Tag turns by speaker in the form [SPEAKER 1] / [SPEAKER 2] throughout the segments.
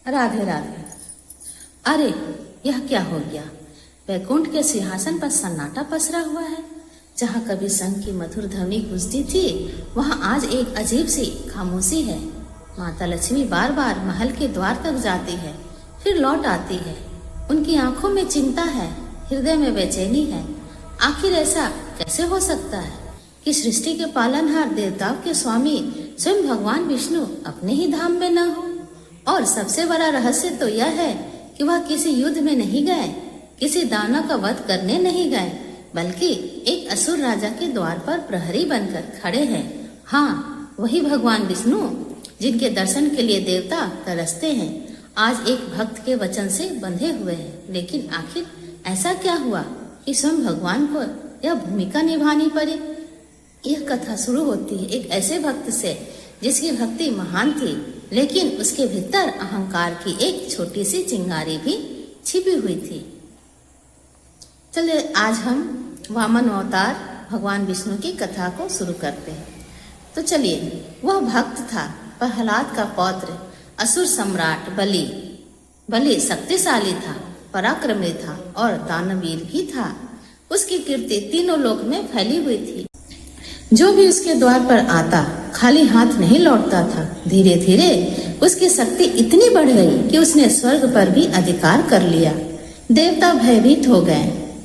[SPEAKER 1] राधे राधे। अरे यह क्या हो गया? वैकुंठ के सिंहासन पर सन्नाटा पसरा हुआ है। जहाँ कभी शंख की मधुर ध्वनि गूंजती थी, वहाँ आज एक अजीब सी खामोशी है। माता लक्ष्मी बार बार महल के द्वार तक जाती है, फिर लौट आती है। उनकी आंखों में चिंता है, हृदय में बेचैनी है। आखिर ऐसा कैसे हो सकता है कि सृष्टि के पालनहार देवताओं के स्वामी स्वयं भगवान विष्णु अपने ही धाम में न हो? और सबसे बड़ा रहस्य तो यह है कि वह किसी युद्ध में नहीं गए, किसी दानव का वध करने नहीं गए, बल्कि एक असुर राजा के द्वार पर प्रहरी बनकर खड़े हैं। हाँ, वही भगवान विष्णु जिनके दर्शन के लिए देवता तरसते हैं, आज एक भक्त के वचन से बंधे हुए हैं। लेकिन आखिर ऐसा क्या हुआ कि स्वयं भगवान को यह भूमिका निभानी पड़ी? यह कथा शुरू होती है एक ऐसे भक्त से जिसकी भक्ति महान थी, लेकिन उसके भीतर अहंकार की एक छोटी सी चिंगारी भी छिपी हुई थी। चलिए आज हम वामन अवतार भगवान विष्णु की कथा को शुरू करते हैं। तो चलिए, वह भक्त था प्रहलाद का पौत्र असुर सम्राट बलि। बलि शक्तिशाली था, पराक्रमी था और दानवीर भी था। उसकी कीर्ति तीनों लोक में फैली हुई थी। जो भी उसके द्वार पर आता खाली हाथ नहीं लौटता था। धीरे धीरे उसकी शक्ति इतनी बढ़ गई कि उसने स्वर्ग पर भी अधिकार कर लिया। देवता भयभीत हो गए,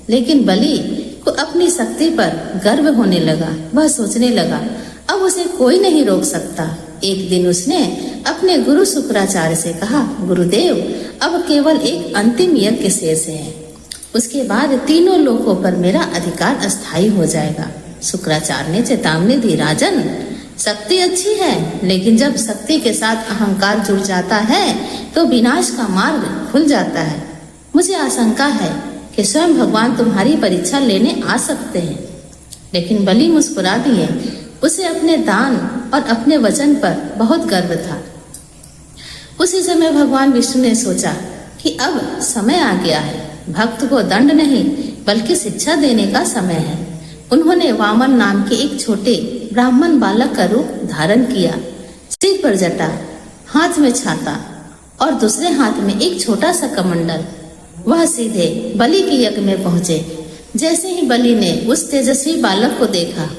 [SPEAKER 1] लेकिन बलि को अपनी शक्ति पर गर्व होने लगा। वह सोचने लगा, अब उसे कोई नहीं रोक सकता। एक दिन उसने अपने गुरु शुक्राचार्य से कहा, गुरुदेव, अब केवल एक अंतिम यज्ञ शेष है, उसके बाद तीनों लोकों पर मेरा अधिकार अस्थायी हो जाएगा। शुक्राचार्य ने चेतावनी दी, राजन, शक्ति अच्छी है, लेकिन जब शक्ति के साथ अहंकार जुड़ जाता है तो विनाश का मार्ग खुल जाता है। मुझे आशंका है कि स्वयं भगवान तुम्हारी परीक्षा लेने आ सकते हैं। लेकिन बलि मुस्कुरा दिए। उसे अपने दान और अपने वचन पर बहुत गर्व था। उसी समय भगवान विष्णु ने सोचा कि अब समय आ गया है, भक्त को दंड नहीं बल्कि शिक्षा देने का समय है। उन्होंने वामन नाम के एक छोटे ब्राह्मण बालक का रूप धारण किया। सिर पर जटा, हाथ में छाता और दूसरे हाथ में एक छोटा सा कमंडल। वह सीधे बलि के यज्ञ में पहुंचे। जैसे ही बलि ने उस तेजस्वी बालक को देखा,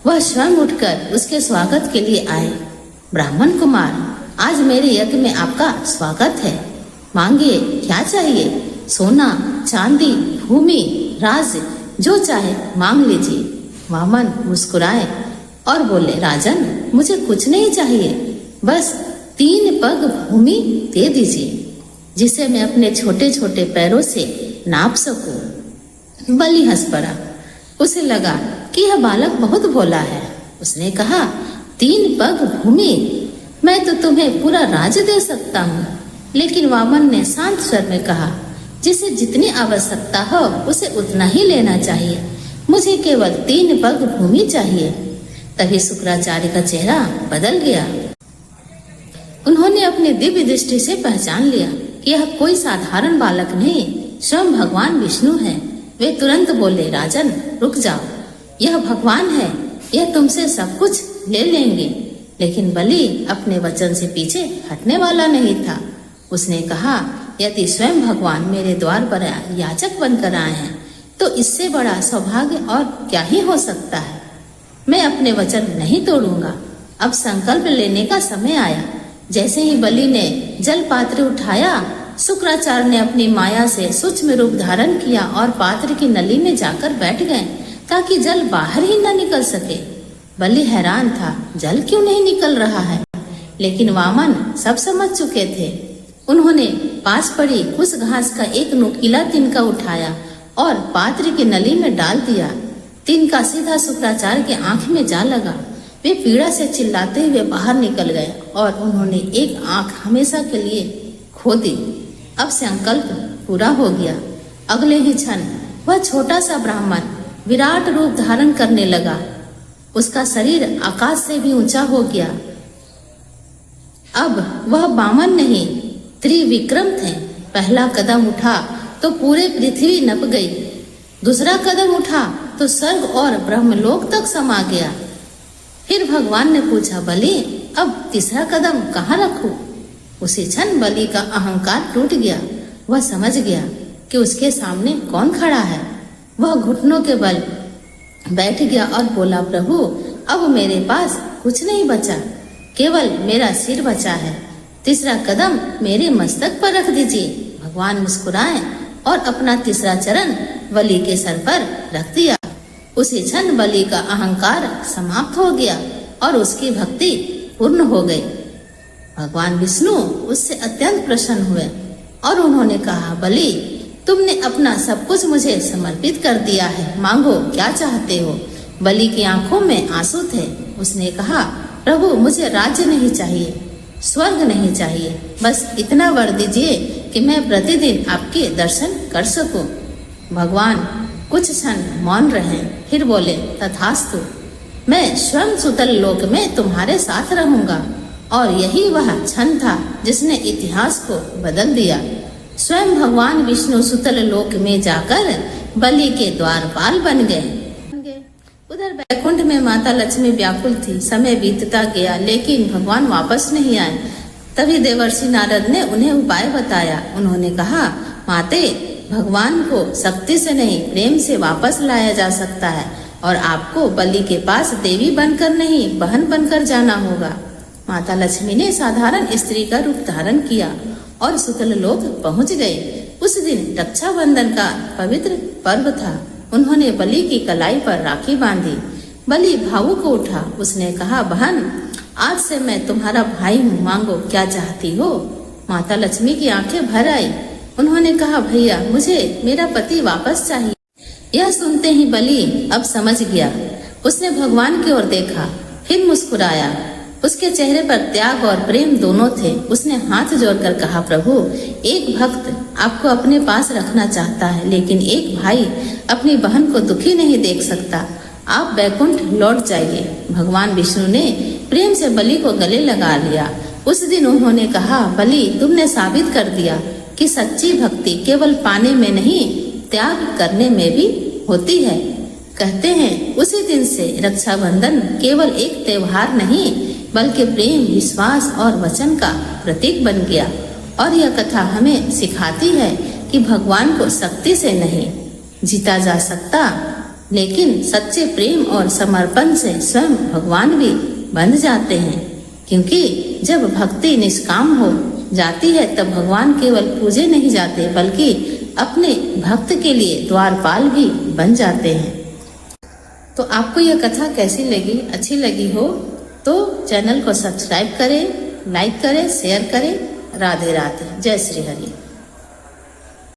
[SPEAKER 1] वह स्वयं उठकर उसके स्वागत के लिए आए। ब्राह्मण कुमार, आज मेरे यज्ञ में आपका स्वागत है। मांगिए, क्या चाहिए? सोना, चांदी, भूमि, राज्य, जो चाहे मांग लीजिए। वामन मुस्कुराए और बोले, राजन, मुझे कुछ नहीं चाहिए, बस 3 पग भूमि दे दीजिए, जिसे मैं अपने छोटे छोटे पैरों से नाप सकूं। बलि हंस पड़ा। उसे लगा कि यह बालक बहुत भोला है। उसने कहा, 3 पग भूमि, मैं तो तुम्हें पूरा राज्य दे सकता हूँ। लेकिन वामन ने शांत स्वर में कहा, जिसे जितनी आवश्यकता हो उसे उतना ही लेना चाहिए। मुझे केवल 3 पग भूमि चाहिए। तभी शुक्राचार्य का चेहरा बदल गया। उन्होंने अपनी दिव्य दृष्टि से पहचान लिया कि यह कोई साधारण बालक नहीं, स्वयं भगवान विष्णु है। वे तुरंत बोले, राजन, रुक जाओ, यह भगवान है, यह तुमसे सब कुछ ले लेंगे। लेकिन बलि अपने वचन से पीछे हटने वाला नहीं था। उसने कहा, यदि स्वयं भगवान मेरे द्वार पर याचक बनकर आए हैं तो इससे बड़ा सौभाग्य और क्या ही हो सकता है। मैं अपने वचन नहीं तोड़ूंगा। अब संकल्प लेने का समय आया। जैसे ही बलि ने जल पात्र उठाया, शुक्राचार्य ने अपनी माया से सूक्ष्म रूप धारण किया और पात्र की नली में जाकर बैठ गए ताकि जल बाहर ही न निकल सके। बलि हैरान था, जल क्यों नहीं निकल रहा है? लेकिन वामन सब समझ चुके थे। उन्होंने पास पड़ी उस घास का एक नुकीला तिनका उठाया और पात्र की नली में डाल दिया। तिनका सीधा शुक्राचार्य के आंख में जा लगा। वे पीड़ा से चिल्लाते हुए बाहर निकल गए और उन्होंने एक आंख हमेशा के लिए खो दी। अब संकल्प पूरा हो गया। अगले ही क्षण वह छोटा सा ब्राह्मण विराट रूप धारण करने लगा। उसका शरीर आकाश से भी ऊंचा हो गया। अब वह वामन नहीं, त्रिविक्रम थे। पहला कदम उठा तो पूरे पृथ्वी नप गई। दूसरा कदम उठा तो स्वर्ग और ब्रह्मलोक तक समा गया। फिर भगवान ने पूछा, बलि, अब तीसरा कदम कहाँ रखूं? उसी क्षण बलि का अहंकार टूट गया। वह समझ गया कि उसके सामने कौन खड़ा है। वह घुटनों के बल बैठ गया और बोला, प्रभु अब मेरे पास कुछ नहीं बचा, केवल मेरा सिर बचा है। तीसरा कदम मेरे मस्तक पर रख दीजिए। भगवान मुस्कुराए और अपना तीसरा चरण बलि के सर पर रख दिया। उसी क्षण बलि का अहंकार समाप्त हो गया और उसकी भक्ति पूर्ण हो गई। भगवान विष्णु उससे अत्यंत प्रसन्न हुए और उन्होंने कहा, बलि तुमने अपना सब कुछ मुझे समर्पित कर दिया है, मांगो क्या चाहते हो। बलि की आंखों में आंसू थे। उसने कहा, प्रभु मुझे राज्य नहीं चाहिए, स्वर्ग नहीं चाहिए, बस इतना वर दीजिए कि मैं प्रतिदिन आपके दर्शन कर सकूं। भगवान कुछ क्षण मौन रहे, फिर बोले, तथास्तु, मैं स्वयं सुतल लोक में तुम्हारे साथ रहूंगा। और यही वह क्षण था जिसने इतिहास को बदल दिया। स्वयं भगवान विष्णु सुतल लोक में जाकर बलि के द्वारपाल बन गए। उधर बैकुंठ में माता लक्ष्मी व्याकुल थी। समय बीतता गया लेकिन भगवान वापस नहीं आए। तभी देवर्षि नारद ने उन्हें उपाय बताया। उन्होंने कहा, माते, भगवान को शक्ति से नहीं प्रेम से वापस लाया जा सकता है और आपको बलि के पास देवी बनकर नहीं बहन बनकर जाना होगा। माता लक्ष्मी ने साधारण स्त्री का रूप धारण किया और सुतल लोक पहुंच गए। उस दिन रक्षाबंधन का पवित्र पर्व था। उन्होंने बलि की कलाई पर राखी बांधी। बलि भावुक उठा। उसने कहा, बहन आज से मैं तुम्हारा भाई हूँ, मांगो क्या चाहती हो। माता लक्ष्मी की आंखें भर आई। उन्होंने कहा, भैया मुझे मेरा पति वापस चाहिए। यह सुनते ही बलि अब समझ गया। उसने भगवान की ओर देखा, फिर मुस्कुराया। उसके चेहरे पर त्याग और प्रेम दोनों थे। उसने हाथ जोड़कर कहा, प्रभु एक भक्त आपको अपने पास रखना चाहता है, लेकिन एक भाई अपनी बहन को दुखी नहीं देख सकता। आप बैकुंठ लौट जाइए। भगवान विष्णु ने प्रेम से बलि को गले लगा लिया। उस दिन उन्होंने कहा, बलि तुमने साबित कर दिया कि सच्ची भक्ति केवल पाने में नहीं, त्याग करने में भी होती है। कहते हैं उसी दिन से रक्षाबंधन केवल एक त्योहार नहीं बल्कि प्रेम, विश्वास और वचन का प्रतीक बन गया। और यह कथा हमें सिखाती है कि भगवान को शक्ति से नहीं जीता जा सकता, लेकिन सच्चे प्रेम और समर्पण से स्वयं भगवान भी बन जाते हैं। क्योंकि जब भक्ति निष्काम हो जाती है तब भगवान केवल पूजे नहीं जाते बल्कि अपने भक्त के लिए द्वारपाल भी बन जाते हैं। तो आपको यह कथा कैसी लगी? अच्छी लगी हो तो चैनल को सब्सक्राइब करें, लाइक करें, शेयर करें। राधे राधे। जय श्री हरि।